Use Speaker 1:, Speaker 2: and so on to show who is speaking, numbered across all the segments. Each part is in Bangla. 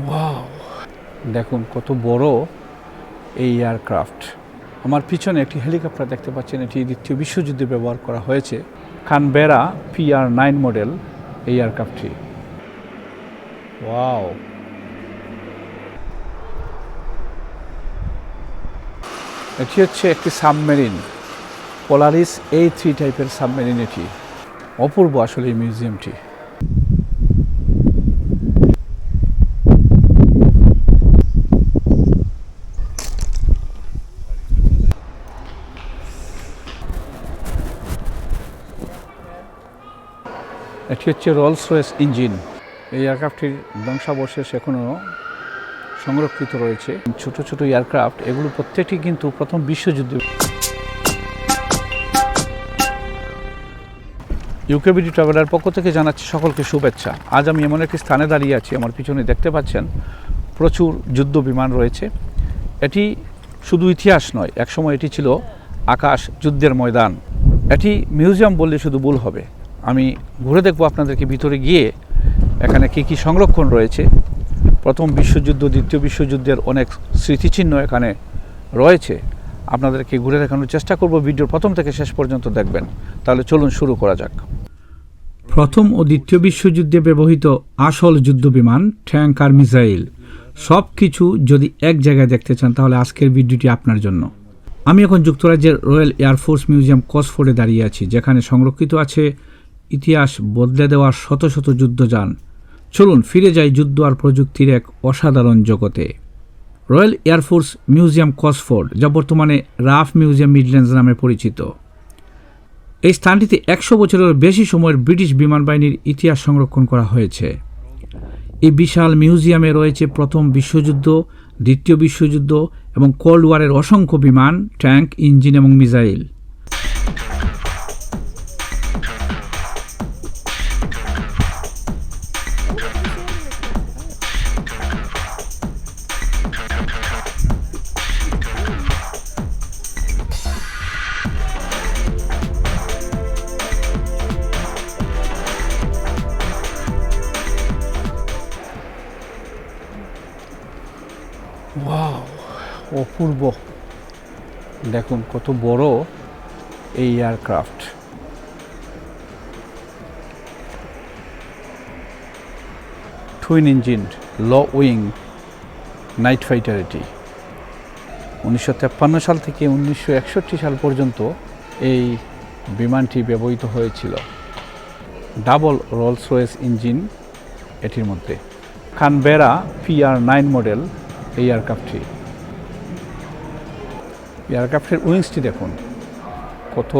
Speaker 1: ওয়াও, দেখুন কত বড় এই এয়ারক্রাফট। আমার পিছনে একটি হেলিকপ্টার দেখতে পাচ্ছেন, এটি দ্বিতীয় বিশ্বযুদ্ধে ব্যবহার করা হয়েছে। কানবেরা PR-9 মডেল এই এয়ারক্রাফটটি। ওয়াও, এটি হচ্ছে একটি সাবমেরিন, পোলারিস A3 টাইপের সাবমেরিন। এটি অপূর্ব আসলে এই মিউজিয়ামটি। এটি হচ্ছে রোলস রয়েস ইঞ্জিন। এই এয়ারক্রাফটটির ধ্বংসাবশেষ এখনও সংরক্ষিত রয়েছে। ছোট ছোট এয়ারক্রাফট, এগুলো প্রত্যেকটি কিন্তু প্রথম বিশ্বযুদ্ধে। ইউকেবিডি ট্রাভেলার পক্ষ থেকে জানাচ্ছি সকলকে শুভেচ্ছা। আজ আমি এমন একটি স্থানে দাঁড়িয়ে আছি, আমার পিছনে দেখতে পাচ্ছেন প্রচুর যুদ্ধ বিমান রয়েছে। এটি শুধু ইতিহাস নয়, একসময় এটি ছিল আকাশ যুদ্ধের ময়দান। এটি মিউজিয়াম বললে শুধু ভুল হবে। আমি ঘুরে দেখব আপনাদেরকে ভিতরে গিয়ে এখানে কী কী সংরক্ষণ রয়েছে। প্রথম বিশ্বযুদ্ধ, দ্বিতীয় বিশ্বযুদ্ধের অনেক স্মৃতিচিহ্ন এখানে রয়েছে। আপনাদেরকে ঘুরে দেখানোর চেষ্টা করব। ভিডিওর প্রথম থেকে শেষ পর্যন্ত দেখবেন। তাহলে চলুন শুরু করা যাক। প্রথম ও দ্বিতীয় বিশ্বযুদ্ধে ব্যবহৃত আসল যুদ্ধ বিমান, ট্যাঙ্ক আর মিসাইল সব কিছু যদি এক জায়গায় দেখতে চান তাহলে আজকের ভিডিওটি আপনার জন্য। আমি এখন যুক্তরাজ্যের রয়্যাল এয়ারফোর্স মিউজিয়াম কসফোর্ডে দাঁড়িয়ে আছি, যেখানে সংরক্ষিত আছে ইতিহাস বদলে দেওয়ার শত শত যুদ্ধযান। চলুন ফিরে যাই যুদ্ধ আর প্রযুক্তির এক অসাধারণ জগতে। রয়্যাল এয়ারফোর্স মিউজিয়াম কসফোর্ড, যা বর্তমানে রাফ মিউজিয়াম মিডল্যান্ডস নামে পরিচিত। এই স্থানটিতে 100 বছরের বেশি সময়ের ব্রিটিশ বিমান বাহিনীর ইতিহাস সংরক্ষণ করা হয়েছে। এই বিশাল মিউজিয়ামে রয়েছে প্রথম বিশ্বযুদ্ধ, দ্বিতীয় বিশ্বযুদ্ধ এবং কোল্ড ওয়ারের অসংখ্য বিমান, ট্যাঙ্ক, ইঞ্জিন এবং মিসাইল। ওয়াও, অপূর্ব। দেখুন কত বড় এই এয়ারক্রাফট। টুইন ইঞ্জিন লো উইং নাইট ফাইটার। এটি 1953 সাল থেকে 1961 সাল পর্যন্ত এই বিমানটি ব্যবহৃত হয়েছিল। ডাবল রোলস রয়েস ইঞ্জিন এটির মধ্যে। কানবেরা PR-9 মডেল এই এয়ারক্রাফটটি। এয়ারক্রাফটের উইংসটি দেখুন কত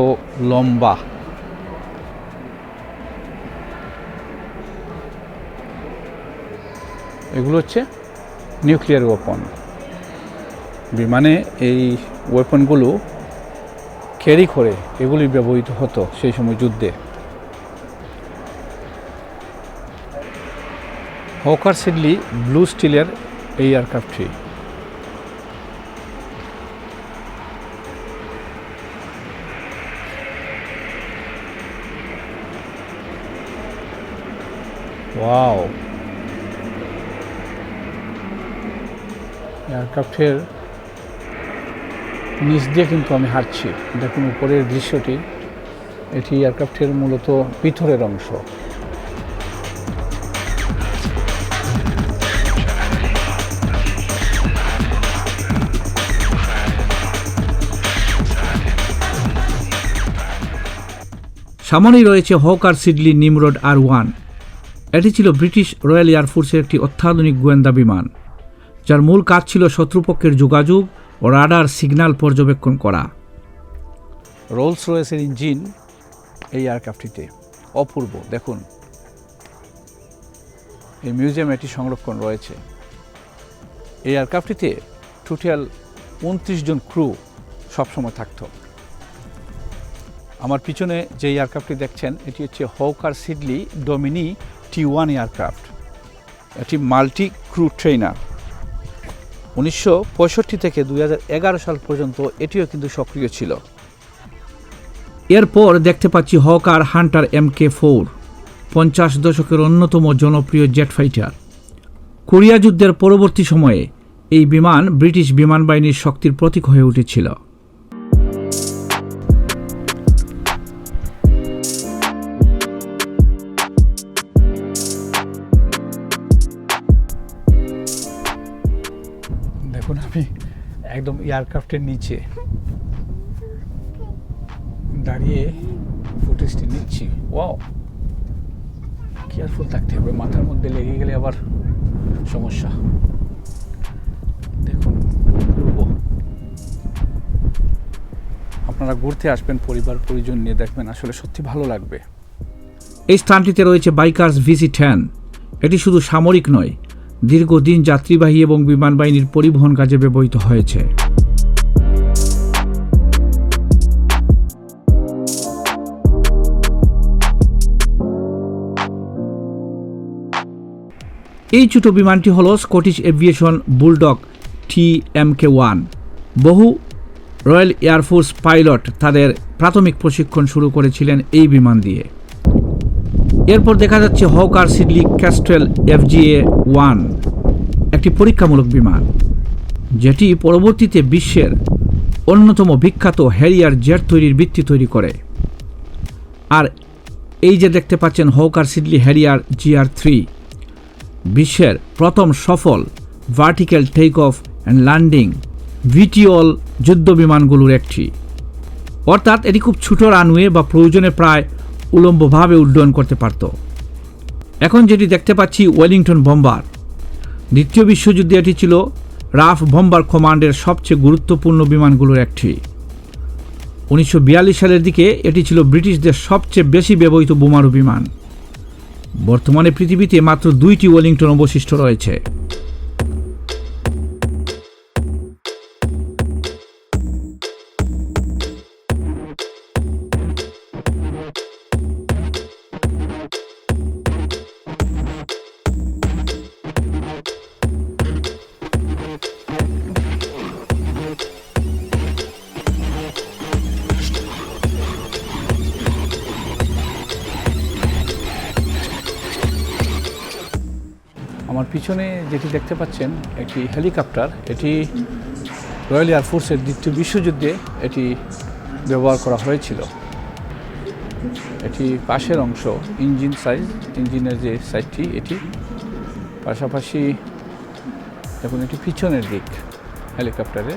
Speaker 1: লম্বা। এগুলো হচ্ছে নিউক্লিয়ার ওয়েপন। বিমানে এই ওয়েপনগুলো ক্যারি করে এগুলি ব্যবহৃত হতো সেই সময় যুদ্ধে। হকার সিডলি ব্লু স্টিলের এই এয়ারক্রাফটটি। ওয়াও, এয়ারক্রাফটের নিচ দিয়ে কিন্তু আমি হাঁটছি। দেখুন উপরের দৃশ্যটি। এটি এয়ারক্রাফটের মূলত ভিতরের অংশ। সামনেই রয়েছে হকার সিডলি নিমরোড R1। এটি ছিল ব্রিটিশ রয়্যাল এয়ারফোর্সের একটি অত্যাধুনিক গোয়েন্দা বিমান, যার মূল কাজ ছিল শত্রুপক্ষের যোগাযোগ ও রাডার সিগন্যাল পর্যবেক্ষণ করা। রোলস রয়েসের ইঞ্জিন এই এয়ারক্রাফটটিতে অপূর্ব। দেখুন এই মিউজিয়ামে এটি সংরক্ষণ রয়েছে। এই এয়ারক্রাফটটিতে টোটাল 29 জন ক্রু সবসময় থাকত। আমার পিছনে যে এয়ারক্রাফটটি দেখছেন এটি হচ্ছে হকার সিডলি ডোমিনি T1 এয়ারক্রাফট। এটি মাল্টি ক্রু ট্রেনার। 1965 থেকে 2011 সাল পর্যন্ত এটিও কিন্তু সক্রিয় ছিল। এরপর দেখতে পাচ্ছি হকার হান্টার MK4, 50 দশকের অন্যতম জনপ্রিয় জেট ফাইটার। কোরিয়া যুদ্ধের পরবর্তী সময়ে এই বিমান ব্রিটিশ বিমান বাহিনীর শক্তির প্রতীক হয়ে উঠেছিল। দেখুন আমি একদম এয়ারক্রাফটের নিচে দাঁড়িয়ে ফুটেজটি নিচ্ছি। ওয়াও, কেয়ারফুল থাকতে হবে, মাথার মধ্যে লেগে গেলে আবার সমস্যা। দেখুন আপনারা ঘুরতে আসবেন পরিবার পরিজন নিয়ে, দেখবেন আসলে সত্যি ভালো লাগবে। এই স্থানটিতে রয়েছে বাইকার্স VC-10। এটি শুধু সামরিক নয়, দীর্ঘদিন যাত্রীবাহী এবং বিমান বাহিনীর পরিবহন কাজে ব্যবহৃত হয়েছে। এই ছোট বিমানটি হল স্কটিশ এভিয়েশন বুলডগ TMK-1। বহু রয়্যাল এয়ারফোর্স পাইলট তাদের প্রাথমিক প্রশিক্ষণ শুরু করেছিলেন এই বিমান দিয়ে। এরপর দেখা যাচ্ছে হকার সিডলি ক্যাস্ট্রেল FGA-1, একটি পরীক্ষামূলক বিমান যেটি পরবর্তীতে বিশ্বের অন্যতম বিখ্যাত হ্যারিয়ার জেট তৈরির ভিত্তি তৈরি করে। আর এই যে দেখতে পাচ্ছেন হকার সিডলি হ্যারিয়ার GR-3, বিশ্বের প্রথম সফল vertical take off and landing VTOL যুদ্ধ বিমানগুলোর একটি। অর্থাৎ এটি খুব ছোট রানওয়ে বা প্রয়োজনে প্রায় উলম্বভাবে উড্ডয়ন করতে পারত। এখন যেটি দেখতে পাচ্ছি ওয়েলিংটন বম্বার। দ্বিতীয় বিশ্বযুদ্ধে এটি ছিল রাফ বম্বার কমান্ডের সবচেয়ে গুরুত্বপূর্ণ বিমানগুলোর একটি। 1942 সালের দিকে এটি ছিল ব্রিটিশদের সবচেয়ে বেশি ব্যবহৃত বোমারু বিমান। বর্তমানে পৃথিবীতে মাত্র 2টি ওয়েলিংটন অবশিষ্ট রয়েছে। আমার পিছনে যেটি দেখতে পাচ্ছেন একটি হেলিকপ্টার। এটি রয়্যাল এয়ারফোর্সের দ্বিতীয় বিশ্বযুদ্ধে এটি ব্যবহার করা হয়েছিল। এটি পাশের অংশ, ইঞ্জিন সাইজ, ইঞ্জিনের যে সাইডটি এটি, পাশাপাশি দেখুন এটি পিছনের দিক হেলিকপ্টারে।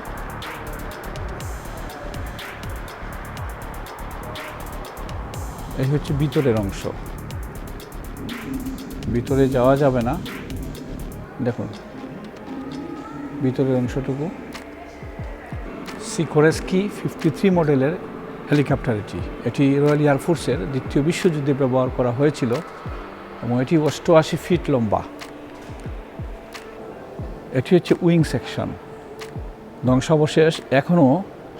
Speaker 1: এই হচ্ছে ভিতরের অংশ, ভিতরে যাওয়া যাবে না। দেখুন ভিতরের অংশটুকু। সিকোরেস্কি 53 মডেলের হেলিকপ্টার এটি রয়্যাল এয়ারফোর্সের দ্বিতীয় বিশ্বযুদ্ধে ব্যবহার করা হয়েছিল এবং এটি 88 ফিট লম্বা। এটি হচ্ছে উইং সেকশন। ধ্বংসাবশেষ এখনও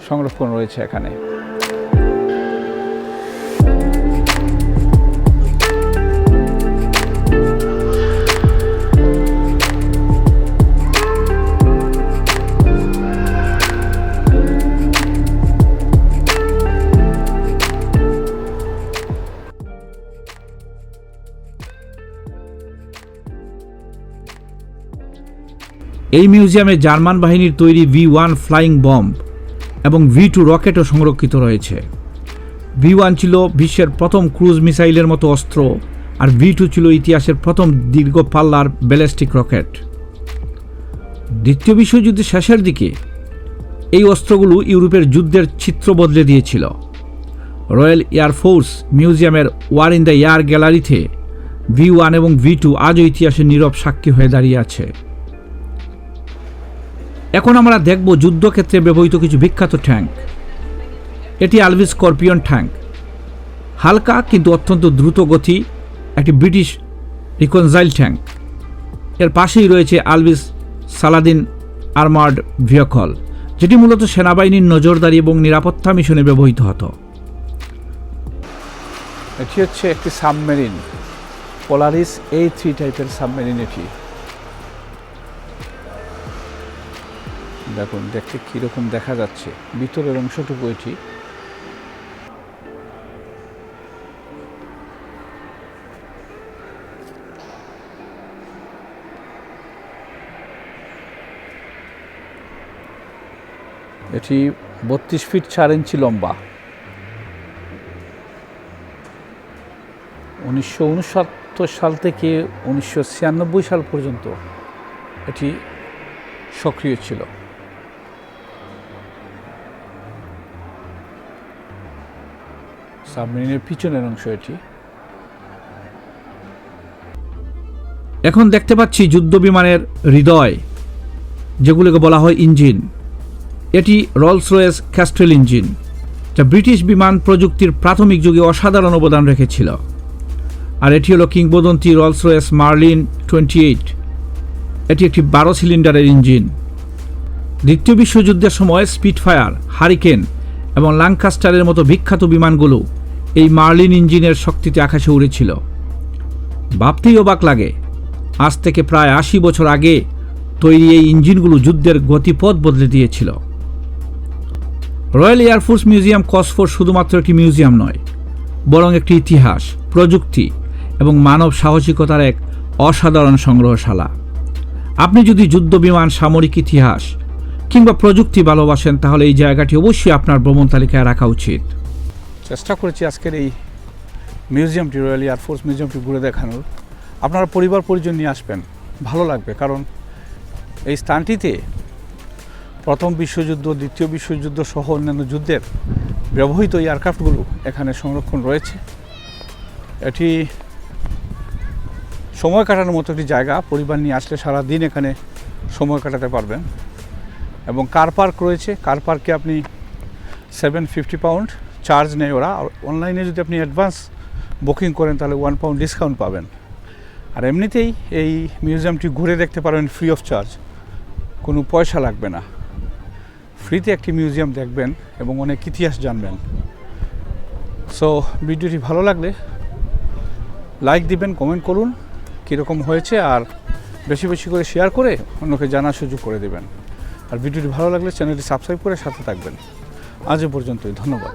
Speaker 1: সংরক্ষণ রয়েছে এখানে। এই মিউজিয়ামে জার্মান বাহিনীর তৈরি V1 ফ্লাইং বম্ব এবং V2 রকেটও সংরক্ষিত রয়েছে। V1 ছিল বিশ্বের প্রথম ক্রুজ মিসাইলের মতো অস্ত্র, আর V2 ছিল ইতিহাসের প্রথম দীর্ঘ পাল্লার ব্যালিস্টিক রকেট। দ্বিতীয় বিশ্বযুদ্ধের শেষের দিকে এই অস্ত্রগুলো ইউরোপের যুদ্ধের চিত্র বদলে দিয়েছিল। রয়্যাল এয়ারফোর্স মিউজিয়ামের ওয়ার ইন দ্য এয়ার গ্যালারিতে V1 এবং V2 আজও ইতিহাসের নীরব সাক্ষী হয়ে দাঁড়িয়ে আছে। এখন আমরা দেখব যুদ্ধক্ষেত্রে ব্যবহৃত কিছু বিখ্যাত ট্যাঙ্ক। এটি আলভিস স্করপিয়ন ট্যাঙ্ক, হালকা কিন্তু অত্যন্ত দ্রুত গতি একটি ব্রিটিশ রিকনজাইল ট্যাঙ্ক। এর পাশেই রয়েছে আলভিস সালাদিন আর্মার্ড ভেহিকল, যেটি মূলত সেনাবাহিনীর নজরদারি এবং নিরাপত্তা মিশনে ব্যবহৃত হতো। এটি হচ্ছে একটি সাবমেরিন, পোলারিস A3 টাইপের সাবমেরিন। এটি দেখুন দেখতে কীরকম দেখা যাচ্ছে, ভিতরের অংশটুকু এটি। এটি 32 ফিট 4 ইঞ্চি লম্বা। 1969 সাল থেকে 1996 সাল পর্যন্ত এটি সক্রিয় ছিল। সাবমেরিনের পিছনের অংশ এটি। এখন দেখতে পাচ্ছি যুদ্ধ বিমানের হৃদয়, যেগুলোকে বলা হয় ইঞ্জিন। এটি রোলস রয়েস ক্যাস্ট্রেল ইঞ্জিন, যা ব্রিটিশ বিমান প্রযুক্তির প্রাথমিক যুগে অসাধারণ অবদান রেখেছিল। আর এটি হলো কিংবদন্তি রোলস রয়েস মার্লিন 28। এটি একটি 12 সিলিন্ডারের ইঞ্জিন। দ্বিতীয় বিশ্বযুদ্ধের সময় স্পিটফায়ার, হারিকেন এবং ল্যাঙ্কাস্টারের মতো বিখ্যাত বিমানগুলো এই মার্লিন ইঞ্জিনের শক্তিতে আকাশে উড়েছিল। ভাবতেই অবাক লাগে, আজ থেকে প্রায় 80 বছর আগে তৈরি এই ইঞ্জিনগুলো যুদ্ধের গতিপথ বদলে দিয়েছিল। রয়্যাল এয়ারফোর্স মিউজিয়াম কসফোর্ড শুধুমাত্র একটি মিউজিয়াম নয়, বরং একটি ইতিহাস, প্রযুক্তি এবং মানব সাহসিকতার এক অসাধারণ সংগ্রহশালা। আপনি যদি যুদ্ধ বিমান, সামরিক ইতিহাস কিংবা প্রযুক্তি ভালোবাসেন, তাহলে এই জায়গাটি অবশ্যই আপনার ভ্রমণ তালিকায় রাখা উচিত। চেষ্টা করেছি আজকের এই মিউজিয়ামটি, রয়্যাল এয়ারফোর্স মিউজিয়ামটি ঘুরে দেখানোর। আপনারা পরিবার পরিজন নিয়ে আসবেন, ভালো লাগবে। কারণ এই স্থানটিতে প্রথম বিশ্বযুদ্ধ, দ্বিতীয় বিশ্বযুদ্ধ সহ অন্যান্য যুদ্ধের ব্যবহৃত এয়ারক্রাফটগুলো এখানে সংরক্ষণ রয়েছে। এটি সময় কাটানোর মতো একটি জায়গা। পরিবার নিয়ে আসলে সারা দিন এখানে সময় কাটাতে পারবেন। এবং কার পার্ক রয়েছে। কার পার্কে আপনি 750 পাউন্ড চার্জ নেয় ওরা। অনলাইনে যদি আপনি অ্যাডভান্স বুকিং করেন তাহলে 1 পাউন্ড ডিসকাউন্ট পাবেন। আর এমনিতেই এই মিউজিয়ামটি ঘুরে দেখতে পারবেন ফ্রি অফ চার্জ, কোনো পয়সা লাগবে না। ফ্রিতে একটি মিউজিয়াম দেখবেন এবং অনেক ইতিহাস জানবেন। সো ভিডিওটি ভালো লাগলে লাইক দিবেন, কমেন্ট করুন কীরকম হয়েছে, আর বেশি বেশি করে শেয়ার করে অন্যকে জানার সুযোগ করে দেবেন। আর ভিডিওটি ভালো লাগলে চ্যানেলটি সাবস্ক্রাইব করে সাথে থাকবেন। আজ এ পর্যন্তই, ধন্যবাদ।